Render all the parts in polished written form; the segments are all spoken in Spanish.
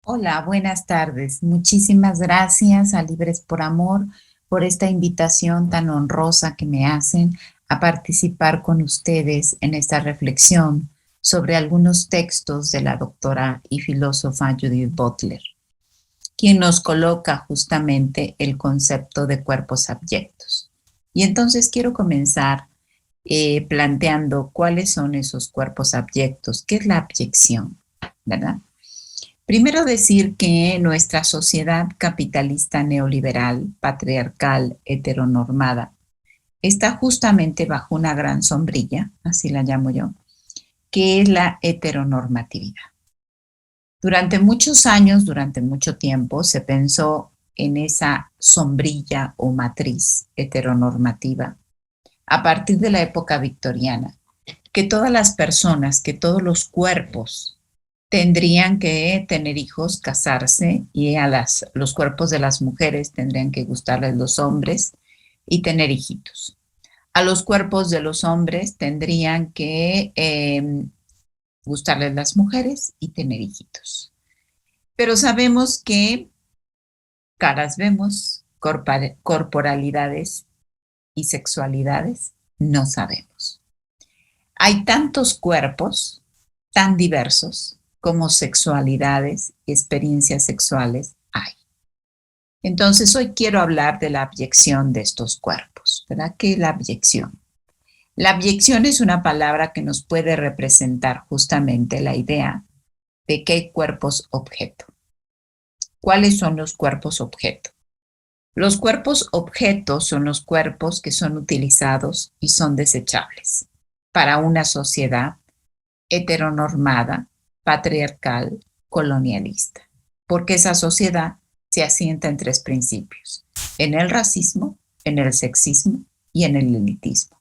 Hola, buenas tardes. Muchísimas gracias a Libres por Amor por esta invitación tan honrosa que me hacen a participar con ustedes en esta reflexión sobre algunos textos de la doctora y filósofa Judith Butler, quien nos coloca justamente el concepto de cuerpos abyectos. Y entonces quiero comenzar planteando cuáles son esos cuerpos abyectos, qué es la abyección, ¿verdad? Primero decir que nuestra sociedad capitalista neoliberal, patriarcal, heteronormada, está justamente bajo una gran sombrilla, así la llamo yo, que es la heteronormatividad. Durante muchos años, durante mucho tiempo, se pensó en esa sombrilla o matriz heteronormativa a partir de la época victoriana, que todas las personas, que todos los cuerpos tendrían que tener hijos, casarse, y los cuerpos de las mujeres tendrían que gustarles los hombres y tener hijitos. A los cuerpos de los hombres tendrían que gustarles las mujeres y tener hijitos. Pero sabemos que caras vemos, corporalidades y sexualidades no sabemos. Hay tantos cuerpos tan diversos como sexualidades y experiencias sexuales hay. Entonces, hoy quiero hablar de la abyección de estos cuerpos, ¿verdad? ¿Qué es la abyección? La abyección es una palabra que nos puede representar justamente la idea de que hay cuerpos objeto. ¿Cuáles son los cuerpos objeto? Los cuerpos objetos son los cuerpos que son utilizados y son desechables para una sociedad heteronormada, patriarcal, colonialista, porque esa sociedad se asienta en tres principios: en el racismo, en el sexismo y en el elitismo.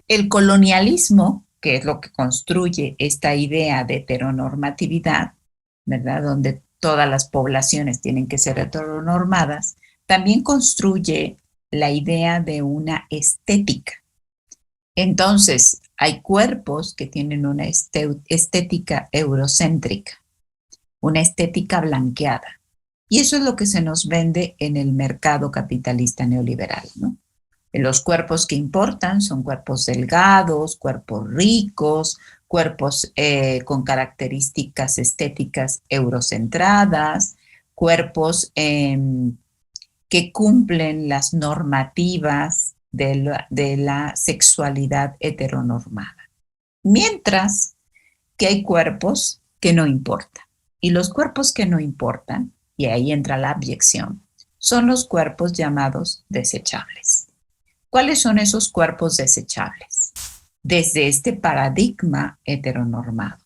El colonialismo, que es lo que construye esta idea de heteronormatividad, ¿verdad? Donde todas las poblaciones tienen que ser heteronormadas, también construye la idea de una estética. Entonces, hay cuerpos que tienen una estética eurocéntrica, una estética blanqueada. Y eso es lo que se nos vende en el mercado capitalista neoliberal, ¿no? Los cuerpos que importan son cuerpos delgados, cuerpos ricos, cuerpos con características estéticas eurocentradas, cuerpos que cumplen las normativas de la sexualidad heteronormada. Mientras que hay cuerpos que no importan. Y los cuerpos que no importan, y ahí entra la abyección, son los cuerpos llamados desechables. ¿Cuáles son esos cuerpos desechables? Desde este paradigma heteronormado.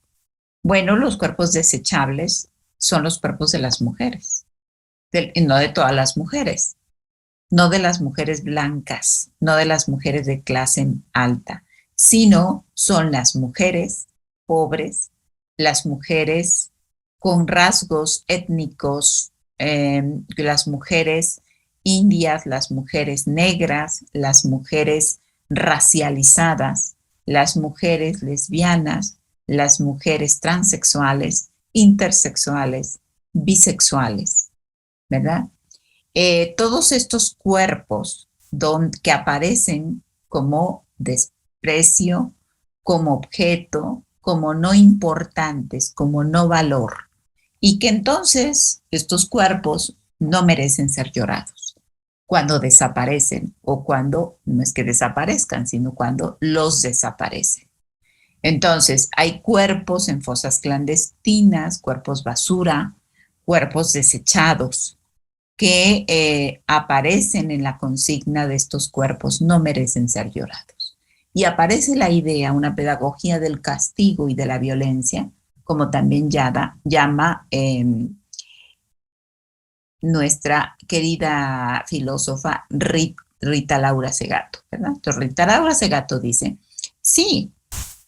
Bueno, los cuerpos desechables son los cuerpos de las mujeres, no de todas las mujeres, no de las mujeres blancas, no de las mujeres de clase alta, sino son las mujeres pobres, las mujeres con rasgos étnicos, las mujeres indias, las mujeres negras, las mujeres racializadas, las mujeres lesbianas, las mujeres transexuales, intersexuales, bisexuales, ¿verdad? Todos estos cuerpos que aparecen como desprecio, como objeto, como no importantes, como no valor, y que entonces estos cuerpos no merecen ser llorados cuando desaparecen, o cuando no es que desaparezcan, sino cuando los desaparecen. Entonces, hay cuerpos en fosas clandestinas, cuerpos basura, cuerpos desechados, que aparecen en la consigna de estos cuerpos no merecen ser llorados. Y aparece la idea, una pedagogía del castigo y de la violencia, como también llama nuestra querida filósofa Rita Laura Segato, ¿verdad? Entonces, Rita Laura Segato dice, sí,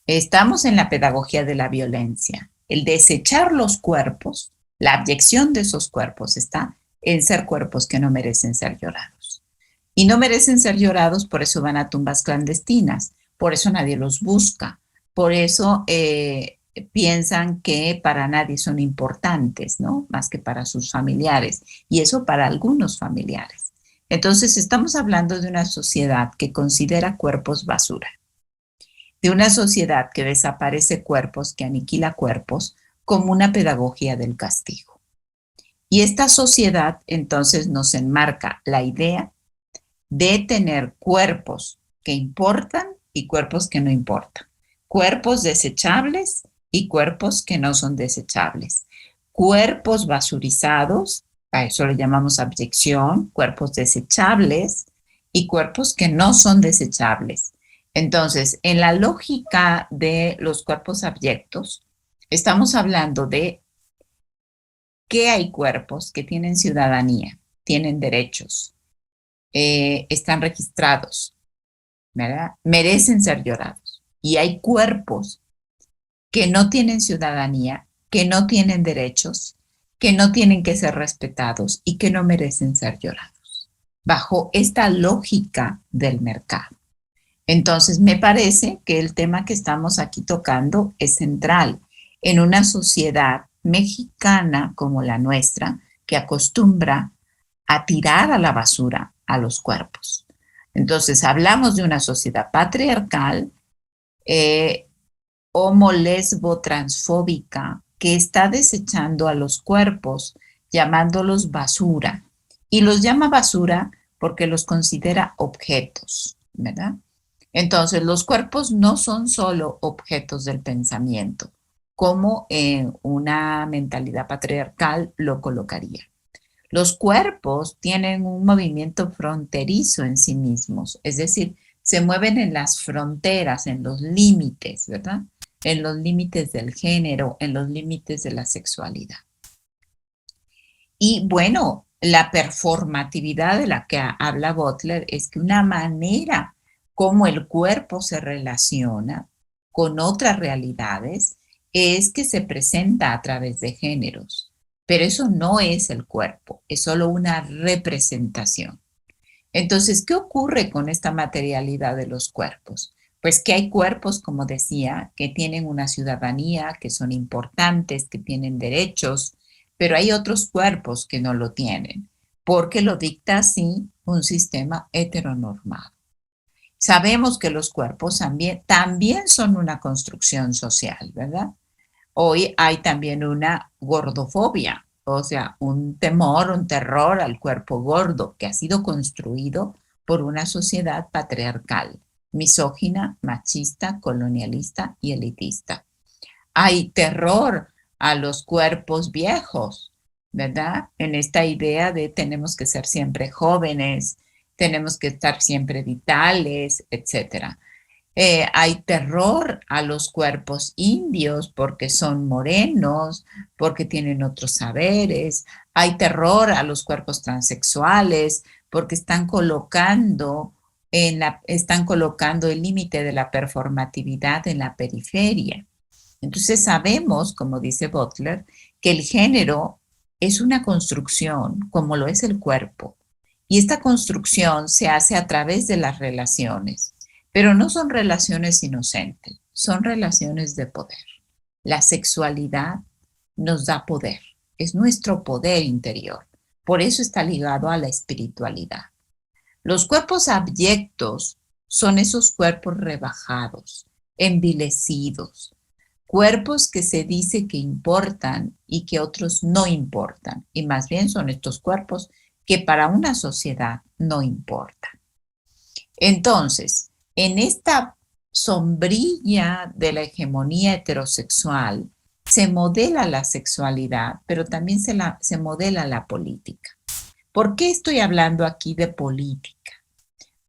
estamos en la pedagogía de la violencia. El desechar los cuerpos, la abyección de esos cuerpos está en ser cuerpos que no merecen ser llorados. Y no merecen ser llorados, por eso van a tumbas clandestinas, por eso nadie los busca, por eso piensan que para nadie son importantes, ¿no? Más que para sus familiares, y eso para algunos familiares. Entonces, estamos hablando de una sociedad que considera cuerpos basura, de una sociedad que desaparece cuerpos, que aniquila cuerpos, como una pedagogía del castigo. Y esta sociedad entonces nos enmarca la idea de tener cuerpos que importan y cuerpos que no importan, cuerpos desechables y cuerpos que no son desechables, cuerpos basurizados, a eso le llamamos abyección, cuerpos desechables y cuerpos que no son desechables. Entonces, en la lógica de los cuerpos abyectos, estamos hablando de que hay cuerpos que tienen ciudadanía, tienen derechos, están registrados, ¿verdad? Merecen ser llorados. Y hay cuerpos que no tienen ciudadanía, que no tienen derechos, que no tienen que ser respetados y que no merecen ser llorados, bajo esta lógica del mercado. Entonces, me parece que el tema que estamos aquí tocando es central en una sociedad mexicana como la nuestra, que acostumbra a tirar a la basura a los cuerpos. Entonces, hablamos de una sociedad patriarcal, homo, lesbo, transfóbica, que está desechando a los cuerpos, llamándolos basura. Y los llama basura porque los considera objetos, ¿verdad? Entonces, los cuerpos no son solo objetos del pensamiento, como una mentalidad patriarcal lo colocaría. Los cuerpos tienen un movimiento fronterizo en sí mismos, es decir, se mueven en las fronteras, en los límites, ¿verdad? En los límites del género, en los límites de la sexualidad. Y bueno, la performatividad de la que habla Butler es que una manera como el cuerpo se relaciona con otras realidades es que se presenta a través de géneros, pero eso no es el cuerpo, es solo una representación. Entonces, ¿qué ocurre con esta materialidad de los cuerpos? Pues que hay cuerpos, como decía, que tienen una ciudadanía, que son importantes, que tienen derechos, pero hay otros cuerpos que no lo tienen, porque lo dicta así un sistema heteronormado. Sabemos que los cuerpos también son una construcción social, ¿verdad? Hoy hay también una gordofobia, o sea, un temor, un terror al cuerpo gordo que ha sido construido por una sociedad patriarcal, misógina, machista, colonialista y elitista. Hay terror a los cuerpos viejos, ¿verdad? En esta idea de tenemos que ser siempre jóvenes, tenemos que estar siempre vitales, etcétera. Hay terror a los cuerpos indios porque son morenos, porque tienen otros saberes. Hay terror a los cuerpos transexuales porque están colocando el límite de la performatividad en la periferia. Entonces sabemos, como dice Butler, que el género es una construcción, como lo es el cuerpo. Y esta construcción se hace a través de las relaciones, pero no son relaciones inocentes, son relaciones de poder. La sexualidad nos da poder, es nuestro poder interior. Por eso está ligado a la espiritualidad. Los cuerpos abyectos son esos cuerpos rebajados, envilecidos, cuerpos que se dice que importan y que otros no importan. Y más bien son estos cuerpos que para una sociedad no importan. Entonces, en esta sombrilla de la hegemonía heterosexual se modela la sexualidad, pero también se modela la política. ¿Por qué estoy hablando aquí de política?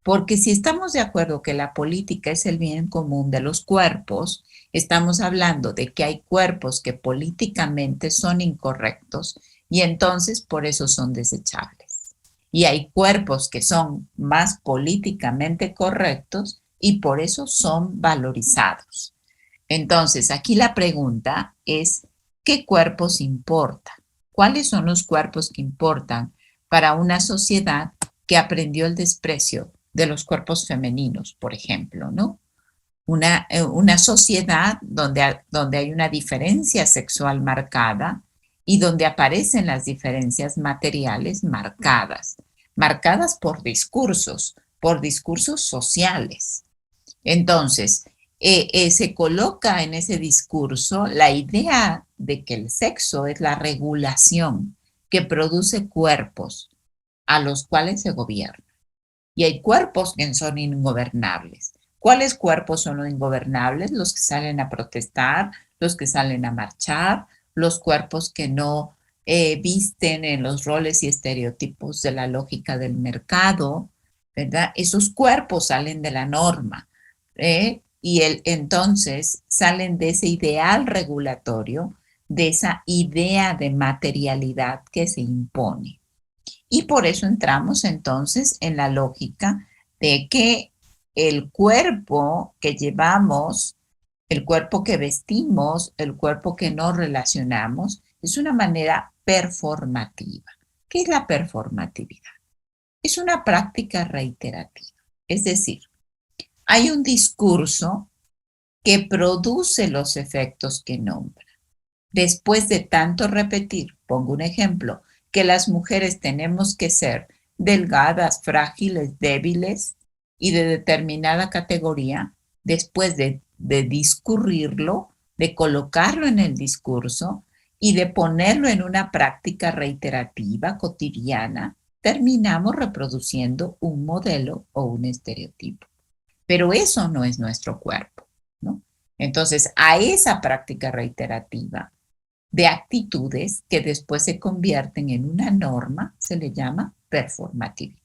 Porque si estamos de acuerdo que la política es el bien común de los cuerpos, estamos hablando de que hay cuerpos que políticamente son incorrectos y entonces por eso son desechables. Y hay cuerpos que son más políticamente correctos y por eso son valorizados. Entonces, aquí la pregunta es, ¿qué cuerpos importan? ¿Cuáles son los cuerpos que importan para una sociedad que aprendió el desprecio de los cuerpos femeninos, por ejemplo, ¿no? una sociedad donde hay una diferencia sexual marcada y donde aparecen las diferencias materiales marcadas por discursos sociales. Entonces, se coloca en ese discurso la idea de que el sexo es la regulación que produce cuerpos a los cuales se gobierna. Y hay cuerpos que son ingobernables. ¿Cuáles cuerpos son los ingobernables? Los que salen a protestar, los que salen a marchar, los cuerpos que no visten en los roles y estereotipos de la lógica del mercado, ¿verdad? Esos cuerpos salen de la norma, entonces salen de ese ideal regulatorio, de esa idea de materialidad que se impone. Y por eso entramos entonces en la lógica de que el cuerpo que llevamos, el cuerpo que vestimos, el cuerpo que nos relacionamos, es una manera performativa. ¿Qué es la performatividad? Es una práctica reiterativa. Es decir, hay un discurso que produce los efectos que nombra. Después de tanto repetir, pongo un ejemplo, que las mujeres tenemos que ser delgadas, frágiles, débiles y de determinada categoría, después de discurrirlo, de colocarlo en el discurso y de ponerlo en una práctica reiterativa, cotidiana, terminamos reproduciendo un modelo o un estereotipo. Pero eso no es nuestro cuerpo, ¿no? Entonces, a esa práctica reiterativa de actitudes que después se convierten en una norma, se le llama performatividad.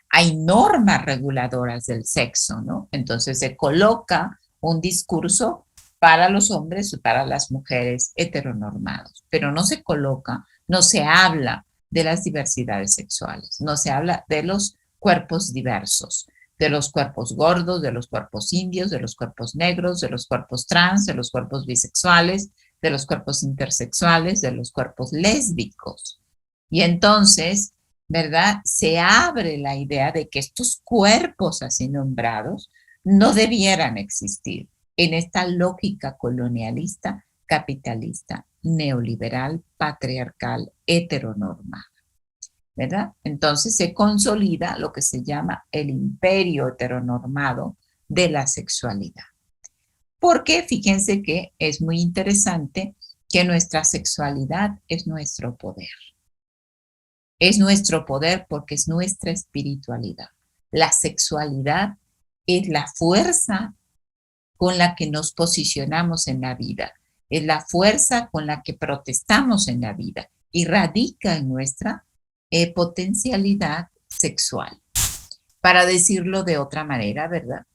Hay normas reguladoras del sexo, ¿no? Entonces se coloca un discurso para los hombres y para las mujeres heteronormados, pero no se coloca, no se habla de las diversidades sexuales, no se habla de los cuerpos diversos, de los cuerpos gordos, de los cuerpos indios, de los cuerpos negros, de los cuerpos trans, de los cuerpos bisexuales, de los cuerpos intersexuales, de los cuerpos lésbicos. Y entonces, ¿verdad? Se abre la idea de que estos cuerpos así nombrados no debieran existir en esta lógica colonialista, capitalista, neoliberal, patriarcal, heteronormada, ¿verdad? Entonces se consolida lo que se llama el imperio heteronormado de la sexualidad. Porque fíjense que es muy interesante que nuestra sexualidad es nuestro poder. Es nuestro poder porque es nuestra espiritualidad. La sexualidad es la fuerza con la que nos posicionamos en la vida, es la fuerza con la que protestamos en la vida y radica en nuestra potencialidad sexual. Para decirlo de otra manera, ¿verdad?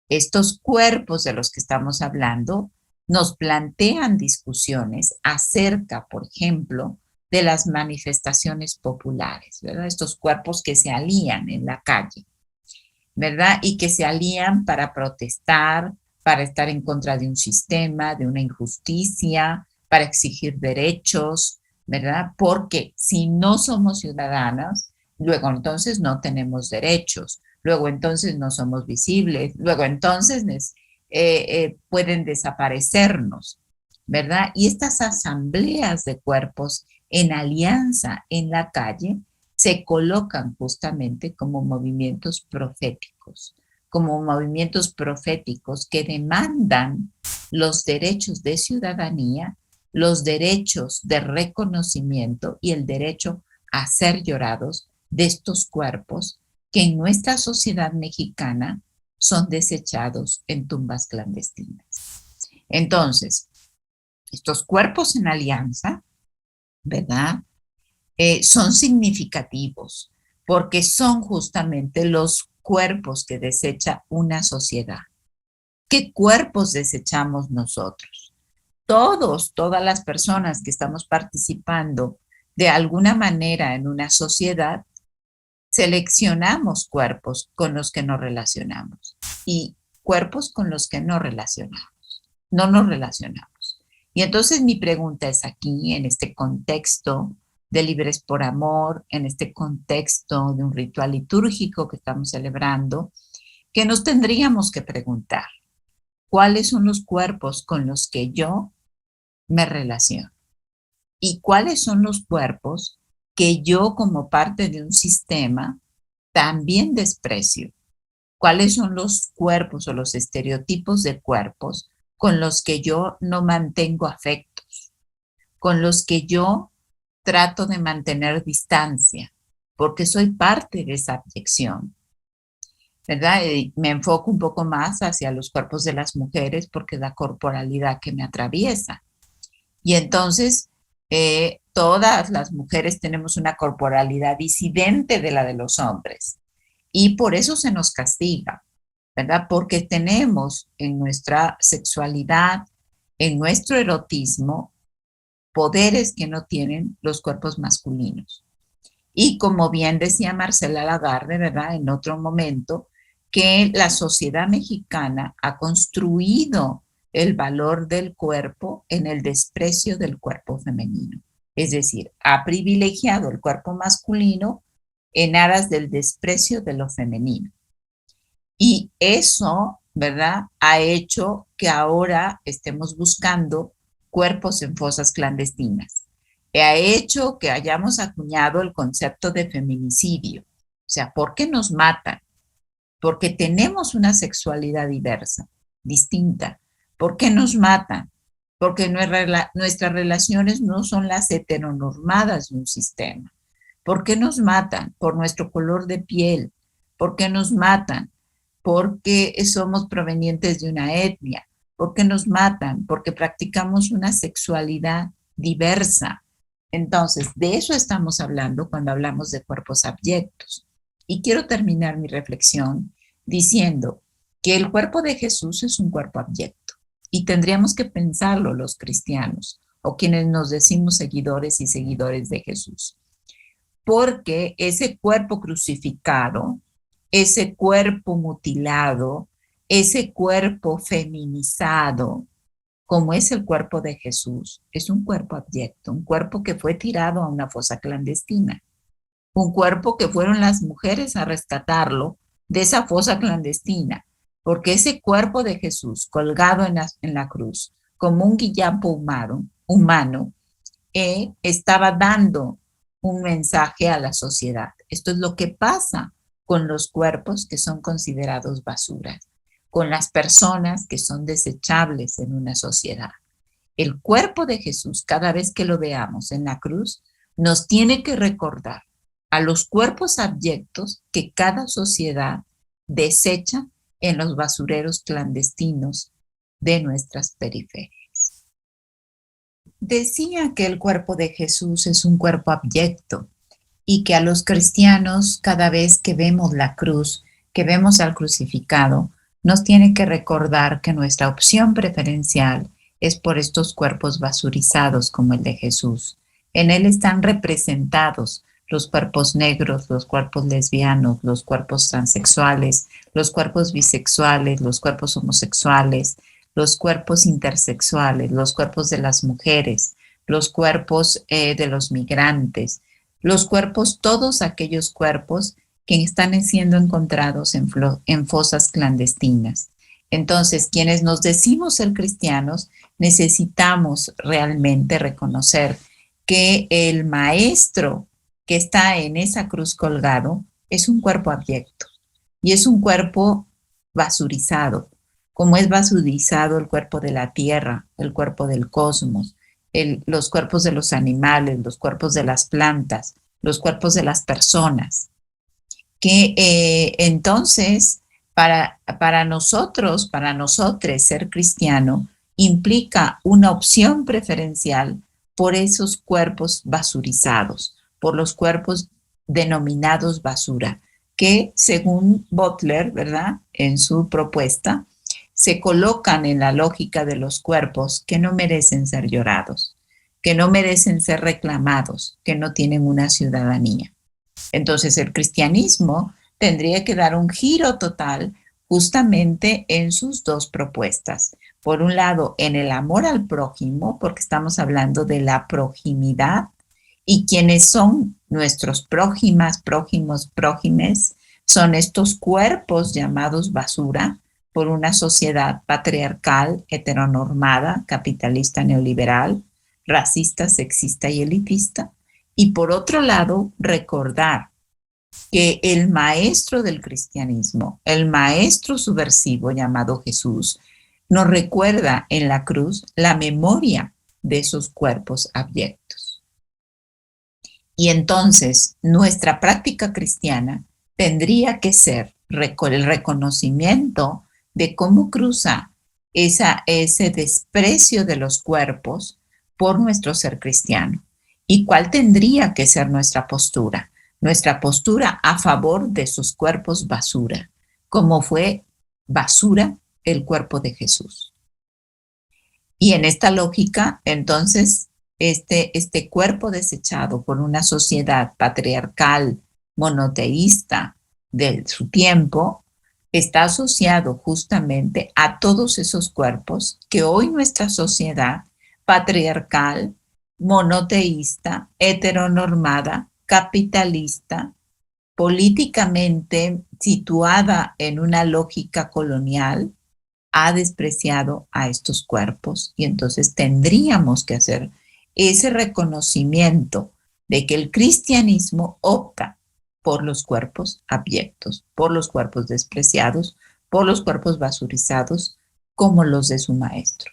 Estos cuerpos de los que estamos hablando nos plantean discusiones acerca, por ejemplo, de las manifestaciones populares, ¿verdad? Estos cuerpos que se alían en la calle, ¿verdad? Y que se alían para protestar, para estar en contra de un sistema, de una injusticia, para exigir derechos, ¿verdad? Porque si no somos ciudadanas, luego entonces no tenemos derechos, luego entonces no somos visibles, luego entonces pueden desaparecernos, ¿verdad? Y estas asambleas de cuerpos en alianza en la calle se colocan justamente como movimientos proféticos que demandan los derechos de ciudadanía, los derechos de reconocimiento y el derecho a ser llorados de estos cuerpos que en nuestra sociedad mexicana son desechados en tumbas clandestinas. Entonces, estos cuerpos en alianza, ¿verdad? Son significativos porque son justamente los cuerpos que desecha una sociedad. ¿Qué cuerpos desechamos nosotros? Todas las personas que estamos participando de alguna manera en una sociedad, seleccionamos cuerpos con los que nos relacionamos y cuerpos con los que no nos relacionamos. Y entonces mi pregunta es aquí, en este contexto de Libres por Amor, en este contexto de un ritual litúrgico que estamos celebrando, que nos tendríamos que preguntar, ¿cuáles son los cuerpos con los que yo me relaciono? ¿Y cuáles son los cuerpos que yo como parte de un sistema también desprecio? ¿Cuáles son los cuerpos o los estereotipos de cuerpos con los que yo no mantengo afectos, con los que yo trato de mantener distancia, porque soy parte de esa abyección, ¿verdad? Me enfoco un poco más hacia los cuerpos de las mujeres porque es la corporalidad que me atraviesa. Y entonces, todas las mujeres tenemos una corporalidad disidente de la de los hombres. Y por eso se nos castiga, ¿verdad? Porque tenemos en nuestra sexualidad, en nuestro erotismo, poderes que no tienen los cuerpos masculinos. Y como bien decía Marcela Lagarde, ¿verdad? En otro momento, que la sociedad mexicana ha construido el valor del cuerpo en el desprecio del cuerpo femenino. Es decir, ha privilegiado el cuerpo masculino en aras del desprecio de lo femenino. Y eso, ¿verdad?, ha hecho que ahora estemos buscando cuerpos en fosas clandestinas. Ha hecho que hayamos acuñado el concepto de feminicidio. O sea, ¿por qué nos matan? Porque tenemos una sexualidad diversa, distinta. ¿Por qué nos matan? Porque nuestras relaciones no son las heteronormadas de un sistema. ¿Por qué nos matan? Por nuestro color de piel. ¿Por qué nos matan? Porque somos provenientes de una etnia. ¿Por qué nos matan? Porque practicamos una sexualidad diversa. Entonces, de eso estamos hablando cuando hablamos de cuerpos abyectos. Y quiero terminar mi reflexión diciendo que el cuerpo de Jesús es un cuerpo abyecto y tendríamos que pensarlo los cristianos o quienes nos decimos seguidores y seguidores de Jesús. Porque ese cuerpo crucificado, ese cuerpo mutilado, ese cuerpo feminizado, como es el cuerpo de Jesús, es un cuerpo abyecto, un cuerpo que fue tirado a una fosa clandestina, un cuerpo que fueron las mujeres a rescatarlo de esa fosa clandestina, porque ese cuerpo de Jesús colgado en la cruz, como un guillapo humano estaba dando un mensaje a la sociedad. Esto es lo que pasa con los cuerpos que son considerados basuras, con las personas que son desechables en una sociedad. El cuerpo de Jesús, cada vez que lo veamos en la cruz, nos tiene que recordar a los cuerpos abyectos que cada sociedad desecha en los basureros clandestinos de nuestras periferias. Decía que el cuerpo de Jesús es un cuerpo abyecto y que a los cristianos, cada vez que vemos la cruz, que vemos al crucificado, nos tiene que recordar que nuestra opción preferencial es por estos cuerpos basurizados como el de Jesús. En él están representados los cuerpos negros, los cuerpos lesbianos, los cuerpos transexuales, los cuerpos bisexuales, los cuerpos homosexuales, los cuerpos intersexuales, los cuerpos de las mujeres, los cuerpos de los migrantes, los cuerpos, todos aquellos cuerpos que están siendo encontrados en fosas clandestinas. Entonces, quienes nos decimos ser cristianos, necesitamos realmente reconocer que el maestro que está en esa cruz colgado es un cuerpo abyecto y es un cuerpo basurizado, como es basurizado el cuerpo de la tierra, el cuerpo del cosmos, los cuerpos de los animales, los cuerpos de las plantas, los cuerpos de las personas. Que entonces, para nosotros ser cristiano, implica una opción preferencial por esos cuerpos basurizados, por los cuerpos denominados basura, que según Butler, ¿verdad?, en su propuesta, se colocan en la lógica de los cuerpos que no merecen ser llorados, que no merecen ser reclamados, que no tienen una ciudadanía. Entonces el cristianismo tendría que dar un giro total justamente en sus dos propuestas. Por un lado, en el amor al prójimo, porque estamos hablando de la proximidad, y quienes son nuestros prójimas, prójimos, prójimes, Son estos cuerpos llamados basura por una sociedad patriarcal, heteronormada, capitalista, neoliberal, racista, sexista y elitista. Y por otro lado, recordar que el maestro del cristianismo, el maestro subversivo llamado Jesús, nos recuerda en la cruz la memoria de esos cuerpos abyectos. Y entonces nuestra práctica cristiana tendría que ser el reconocimiento de cómo cruza ese desprecio de los cuerpos por nuestro ser cristiano. ¿Y cuál tendría que ser nuestra postura? Nuestra postura a favor de sus cuerpos basura, como fue basura el cuerpo de Jesús. Y en esta lógica, entonces, este cuerpo desechado por una sociedad patriarcal, monoteísta de su tiempo, está asociado justamente a todos esos cuerpos que hoy nuestra sociedad patriarcal, monoteísta, heteronormada, capitalista, políticamente situada en una lógica colonial, ha despreciado a estos cuerpos y entonces tendríamos que hacer ese reconocimiento de que el cristianismo opta por los cuerpos abyectos, por los cuerpos despreciados, por los cuerpos basurizados, como los de su maestro.